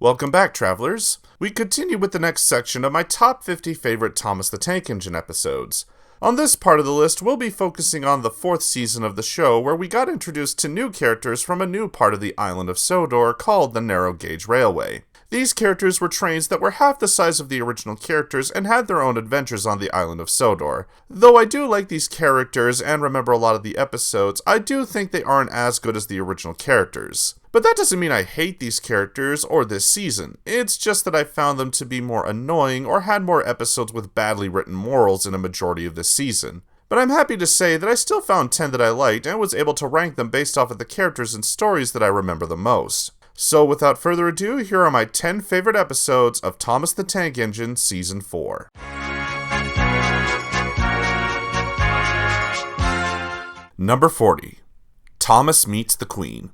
Welcome back, travelers. We continue with the next section of my top 50 favorite Thomas the Tank Engine episodes. On this part of the list, we'll be focusing on the 4th season of the show, where we got introduced to new characters from a new part of the island of Sodor called the Narrow Gauge Railway. These characters were trains that were half the size of the original characters and had their own adventures on the island of Sodor. Though I do like these characters and remember a lot of the episodes, I do think they aren't as good as the original characters. But that doesn't mean I hate these characters or this season. It's just that I found them to be more annoying or had more episodes with badly written morals in a majority of this season. But I'm happy to say that I still found 10 that I liked and was able to rank them based off of the characters and stories that I remember the most. So without further ado, here are my 10 favorite episodes of Thomas the Tank Engine Season 4. Number 40. Thomas Meets the Queen.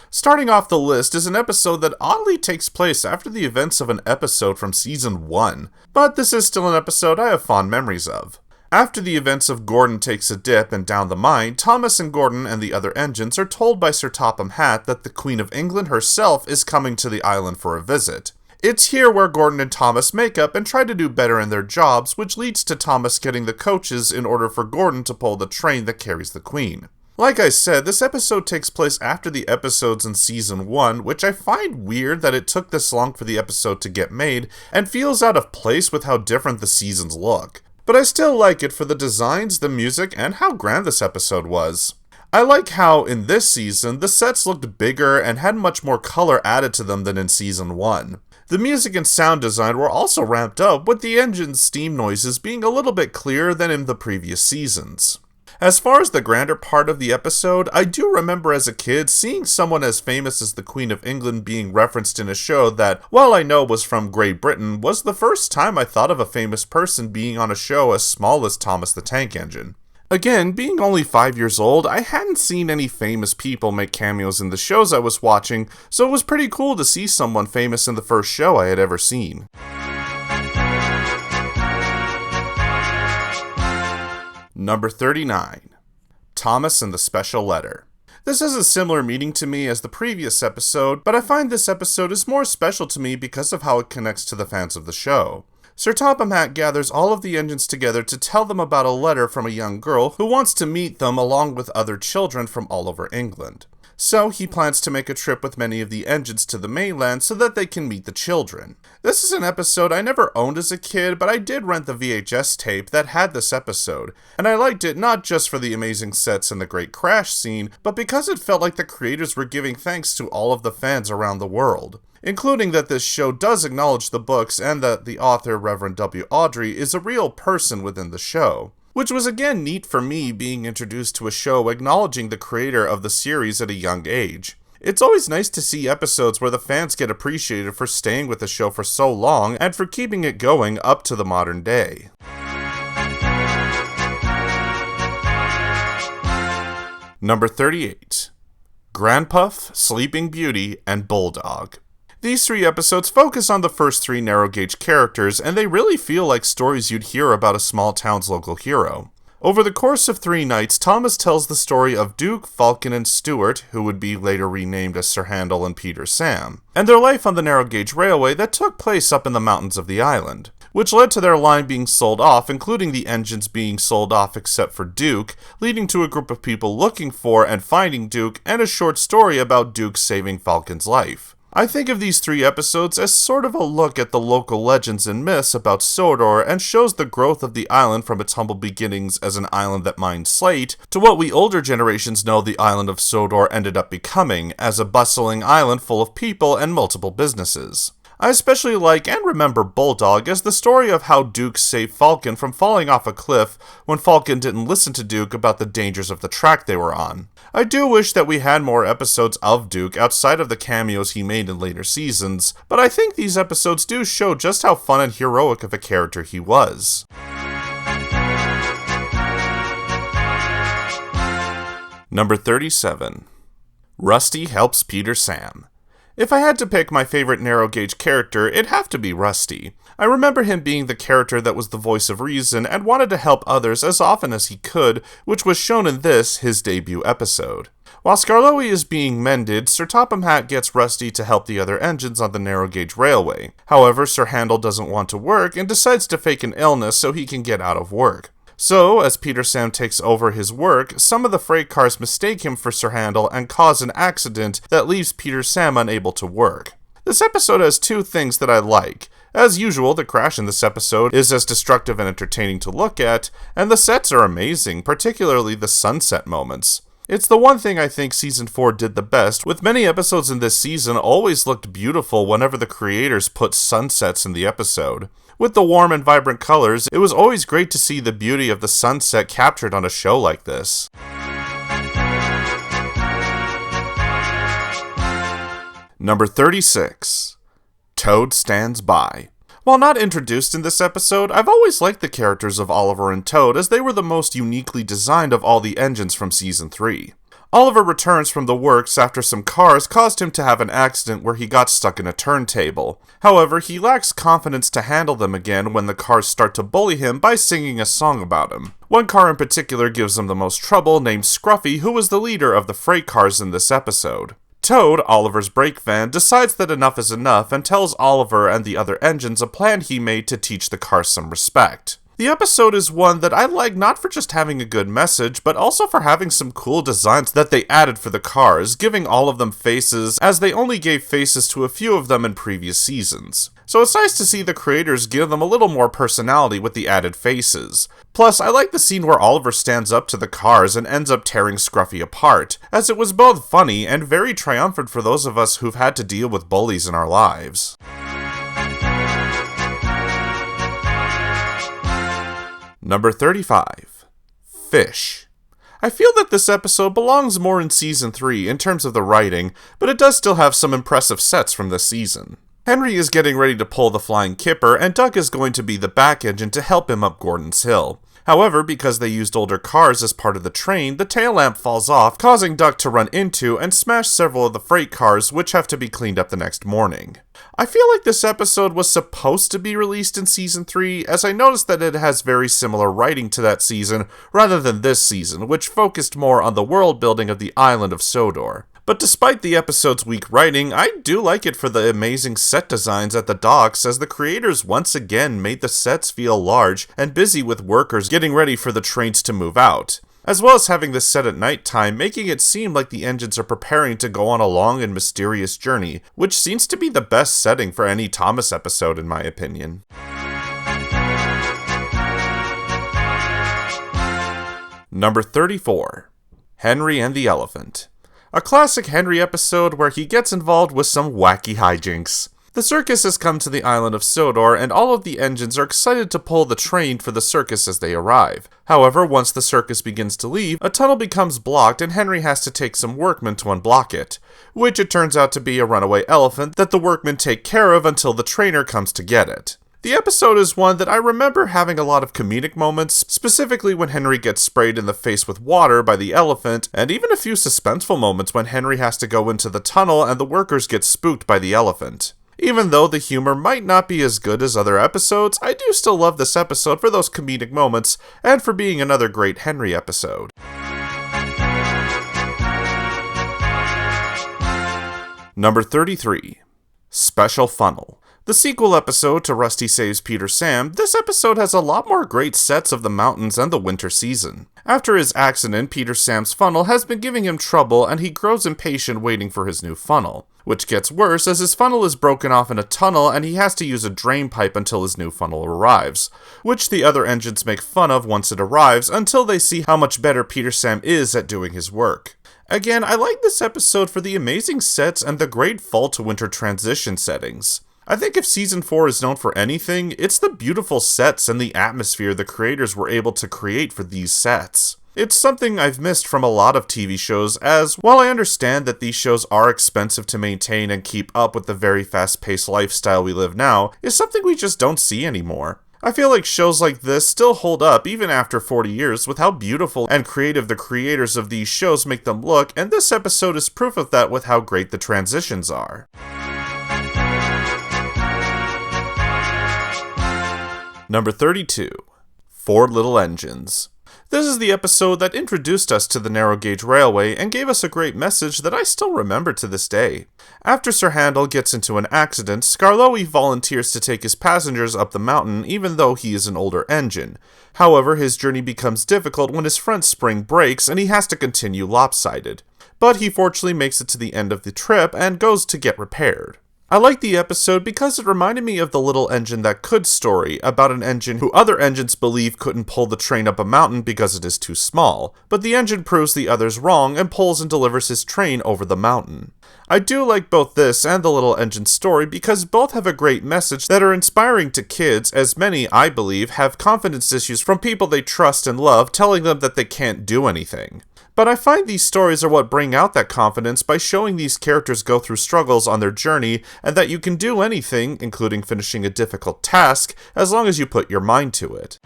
Starting off the list is an episode that oddly takes place after the events of an episode from Season 1, but this is still an episode I have fond memories of. After the events of Gordon Takes a Dip and Down the Mine, Thomas and Gordon and the other engines are told by Sir Topham Hatt that the Queen of England herself is coming to the island for a visit. It's here where Gordon and Thomas make up and try to do better in their jobs, which leads to Thomas getting the coaches in order for Gordon to pull the train that carries the Queen. Like I said, this episode takes place after the episodes in Season 1, which I find weird that it took this long for the episode to get made, and feels out of place with how different the seasons look. But I still like it for the designs, the music, and how grand this episode was. I like how, in this season, the sets looked bigger and had much more color added to them than in Season 1. The music and sound design were also ramped up, with the engine's steam noises being a little bit clearer than in the previous seasons. As far as the grander part of the episode, I do remember as a kid seeing someone as famous as the Queen of England being referenced in a show that, while I know was from Great Britain, was the first time I thought of a famous person being on a show as small as Thomas the Tank Engine. Again, being only 5 years old, I hadn't seen any famous people make cameos in the shows I was watching, so it was pretty cool to see someone famous in the first show I had ever seen. Number 39. Thomas and the Special Letter. This has a similar meaning to me as the previous episode, but I find this episode is more special to me because of how it connects to the fans of the show. Sir Topham Hatt gathers all of the engines together to tell them about a letter from a young girl who wants to meet them along with other children from all over England. So he plans to make a trip with many of the engines to the mainland so that they can meet the children. This is an episode I never owned as a kid, but I did rent the VHS tape that had this episode, and I liked it not just for the amazing sets and the great crash scene, but because it felt like the creators were giving thanks to all of the fans around the world. Including that this show does acknowledge the books and that the author, Reverend W. Awdry, is a real person within the show. Which was again neat for me being introduced to a show acknowledging the creator of the series at a young age. It's always nice to see episodes where the fans get appreciated for staying with the show for so long and for keeping it going up to the modern day. Number 38. Grandpuff, Sleeping Beauty, and Bulldog. These 3 episodes focus on the first 3 narrow gauge characters, and they really feel like stories you'd hear about a small town's local hero. Over the course of 3 nights, Thomas tells the story of Duke, Falcon, and Stuart, who would be later renamed as Sir Handel and Peter Sam, and their life on the narrow gauge railway that took place up in the mountains of the island, which led to their line being sold off, including the engines being sold off except for Duke, leading to a group of people looking for and finding Duke, and a short story about Duke saving Falcon's life. I think of these 3 episodes as sort of a look at the local legends and myths about Sodor and shows the growth of the island from its humble beginnings as an island that mined slate to what we older generations know the island of Sodor ended up becoming as a bustling island full of people and multiple businesses. I especially like and remember Bulldog as the story of how Duke saved Falcon from falling off a cliff when Falcon didn't listen to Duke about the dangers of the track they were on. I do wish that we had more episodes of Duke outside of the cameos he made in later seasons, but I think these episodes do show just how fun and heroic of a character he was. Number 37. Rusty Helps Peter Sam. If I had to pick my favorite narrow gauge character, it'd have to be Rusty. I remember him being the character that was the voice of reason and wanted to help others as often as he could, which was shown in this, his debut episode. While Skarloey is being mended, Sir Topham Hatt gets Rusty to help the other engines on the narrow gauge railway. However, Sir Handel doesn't want to work and decides to fake an illness so he can get out of work. So, as Peter Sam takes over his work, some of the freight cars mistake him for Sir Handel and cause an accident that leaves Peter Sam unable to work. This episode has two things that I like. As usual, the crash in this episode is as destructive and entertaining to look at, and the sets are amazing, particularly the sunset moments. It's the one thing I think Season 4 did the best, with many episodes in this season always looked beautiful whenever the creators put sunsets in the episode. With the warm and vibrant colors, it was always great to see the beauty of the sunset captured on a show like this. Number 36. Toad Stands By. While not introduced in this episode, I've always liked the characters of Oliver and Toad as they were the most uniquely designed of all the engines from Season 3. Oliver returns from the works after some cars caused him to have an accident where he got stuck in a turntable. However, he lacks confidence to handle them again when the cars start to bully him by singing a song about him. One car in particular gives him the most trouble, named Scruffy, who was the leader of the freight cars in this episode. Toad, Oliver's brake van, decides that enough is enough and tells Oliver and the other engines a plan he made to teach the cars some respect. The episode is one that I like not for just having a good message, but also for having some cool designs that they added for the cars, giving all of them faces, as they only gave faces to a few of them in previous seasons. So it's nice to see the creators give them a little more personality with the added faces. Plus, I like the scene where Oliver stands up to the cars and ends up tearing Scruffy apart, as it was both funny and very triumphant for those of us who've had to deal with bullies in our lives. Number 35. Fish. I feel that this episode belongs more in Season 3 in terms of the writing, but it does still have some impressive sets from this season. Henry is getting ready to pull the flying kipper, and Duck is going to be the back engine to help him up Gordon's Hill. However, because they used older cars as part of the train, the tail lamp falls off, causing Duck to run into and smash several of the freight cars, which have to be cleaned up the next morning. I feel like this episode was supposed to be released in Season 3, as I noticed that it has very similar writing to that season, rather than this season, which focused more on the world building of the island of Sodor. But despite the episode's weak writing, I do like it for the amazing set designs at the docks, as the creators once again made the sets feel large and busy with workers getting ready for the trains to move out. As well as having this set at nighttime, making it seem like the engines are preparing to go on a long and mysterious journey, which seems to be the best setting for any Thomas episode in my opinion. Number 34. Henry and the Elephant. A classic Henry episode where he gets involved with some wacky hijinks. The circus has come to the island of Sodor, and all of the engines are excited to pull the train for the circus as they arrive. However, once the circus begins to leave, a tunnel becomes blocked and Henry has to take some workmen to unblock it, which it turns out to be a runaway elephant that the workmen take care of until the trainer comes to get it. The episode is one that I remember having a lot of comedic moments, specifically when Henry gets sprayed in the face with water by the elephant, and even a few suspenseful moments when Henry has to go into the tunnel and the workers get spooked by the elephant. Even though the humor might not be as good as other episodes, I do still love this episode for those comedic moments, and for being another great Henry episode. Number 33. Special Funnel. The sequel episode to Rusty Saves Peter Sam, this episode has a lot more great sets of the mountains and the winter season. After his accident, Peter Sam's funnel has been giving him trouble and he grows impatient waiting for his new funnel, which gets worse as his funnel is broken off in a tunnel and he has to use a drain pipe until his new funnel arrives, which the other engines make fun of once it arrives until they see how much better Peter Sam is at doing his work. Again, I like this episode for the amazing sets and the great fall to winter transition settings. I think if Season 4 is known for anything, it's the beautiful sets and the atmosphere the creators were able to create for these sets. It's something I've missed from a lot of TV shows, as while I understand that these shows are expensive to maintain and keep up with the very fast-paced lifestyle we live now, is something we just don't see anymore. I feel like shows like this still hold up even after 40 years with how beautiful and creative the creators of these shows make them look, and this episode is proof of that with how great the transitions are. Number 32. Four Little Engines. This is the episode that introduced us to the narrow gauge railway and gave us a great message that I still remember to this day. After Sir Handel gets into an accident, Skarloey volunteers to take his passengers up the mountain even though he is an older engine. However, his journey becomes difficult when his front spring breaks and he has to continue lopsided. But he fortunately makes it to the end of the trip and goes to get repaired. I like the episode because it reminded me of the Little Engine That Could story about an engine who other engines believe couldn't pull the train up a mountain because it is too small, but the engine proves the others wrong and pulls and delivers his train over the mountain. I do like both this and the Little Engine story because both have a great message that are inspiring to kids, as many, I believe, have confidence issues from people they trust and love telling them that they can't do anything. But I find these stories are what bring out that confidence by showing these characters go through struggles on their journey and that you can do anything, including finishing a difficult task, as long as you put your mind to it.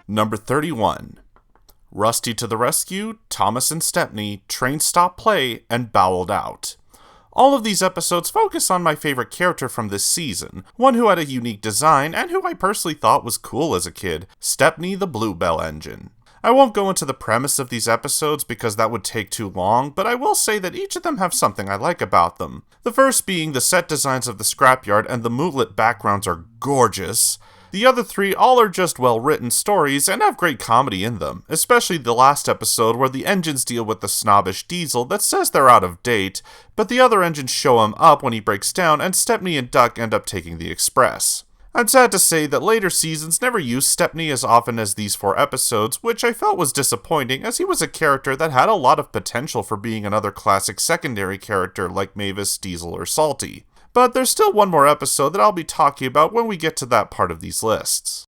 Number 31. Rusty to the rescue, Thomas and Stepney, train stop play, and bowled out. All of these episodes focus on my favorite character from this season, one who had a unique design and who I personally thought was cool as a kid, Stepney the Bluebell Engine. I won't go into the premise of these episodes because that would take too long, but I will say that each of them have something I like about them. The first being the set designs of the scrapyard and the moonlit backgrounds are gorgeous. The other three all are just well-written stories and have great comedy in them, especially the last episode where the engines deal with the snobbish Diesel that says they're out of date, but the other engines show him up when he breaks down and Stepney and Duck end up taking the express. I'm sad to say that later seasons never used Stepney as often as these 4 episodes, which I felt was disappointing as he was a character that had a lot of potential for being another classic secondary character like Mavis, Diesel, or Salty. But there's still one more episode that I'll be talking about when we get to that part of these lists.